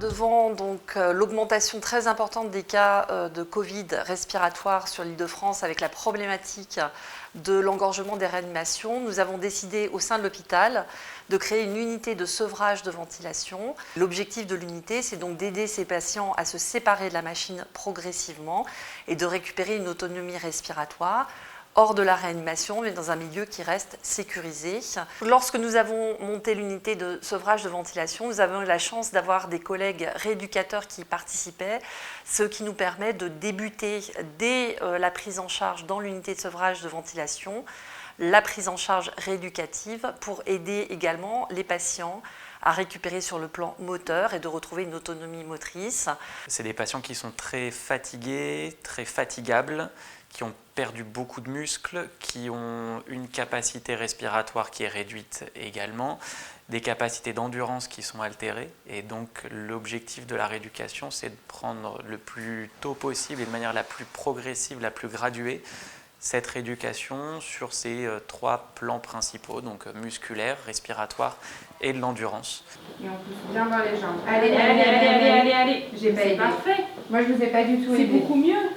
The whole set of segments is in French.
Devant l'augmentation très importante des cas de Covid respiratoire sur l'Île-de-France avec la problématique de l'engorgement des réanimations, nous avons décidé au sein de l'hôpital de créer une unité de sevrage de ventilation. L'objectif de l'unité, c'est donc d'aider ces patients à se séparer de la machine progressivement et de récupérer une autonomie respiratoire hors de la réanimation, mais dans un milieu qui reste sécurisé. Lorsque nous avons monté l'unité de sevrage de ventilation, nous avons eu la chance d'avoir des collègues rééducateurs qui y participaient, ce qui nous permet de débuter dès la prise en charge dans l'unité de sevrage de ventilation, la prise en charge rééducative pour aider également les patients à récupérer sur le plan moteur et de retrouver une autonomie motrice. C'est des patients qui sont très fatigués, très fatigables, qui ont perdu beaucoup de muscles, qui ont une capacité respiratoire qui est réduite également, des capacités d'endurance qui sont altérées. Et donc l'objectif de la rééducation, c'est de prendre le plus tôt possible et de manière la plus progressive, la plus graduée, cette rééducation sur ces 3 plans principaux, donc musculaire, respiratoire et de l'endurance. Et on pousse bien dans les jambes. Allez. J'ai pas C'est aidé. parfait. Moi, je vous ai pas du tout C'est aidé. beaucoup mieux.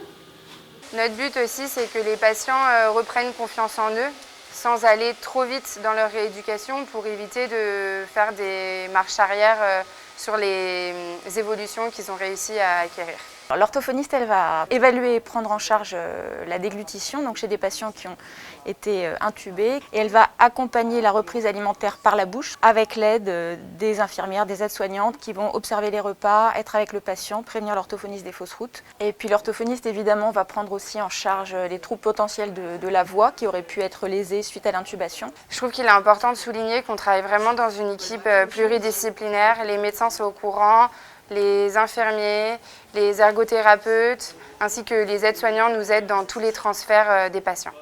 Notre but aussi, c'est que les patients reprennent confiance en eux sans aller trop vite dans leur rééducation pour éviter de faire des marches arrière sur les évolutions qu'ils ont réussi à acquérir. L'orthophoniste, elle va évaluer et prendre en charge la déglutition, donc chez des patients qui ont été intubés, et elle va accompagner la reprise alimentaire par la bouche avec l'aide des infirmières, des aides-soignantes qui vont observer les repas, être avec le patient, prévenir l'orthophoniste des fausses routes. Et puis l'orthophoniste, évidemment, va prendre aussi en charge les troubles potentiels de la voix qui auraient pu être lésés suite à l'intubation. Je trouve qu'il est important de souligner qu'on travaille vraiment dans une équipe pluridisciplinaire. Les médecins sont au courant, les infirmiers, les ergothérapeutes, ainsi que les aides-soignants nous aident dans tous les transferts des patients.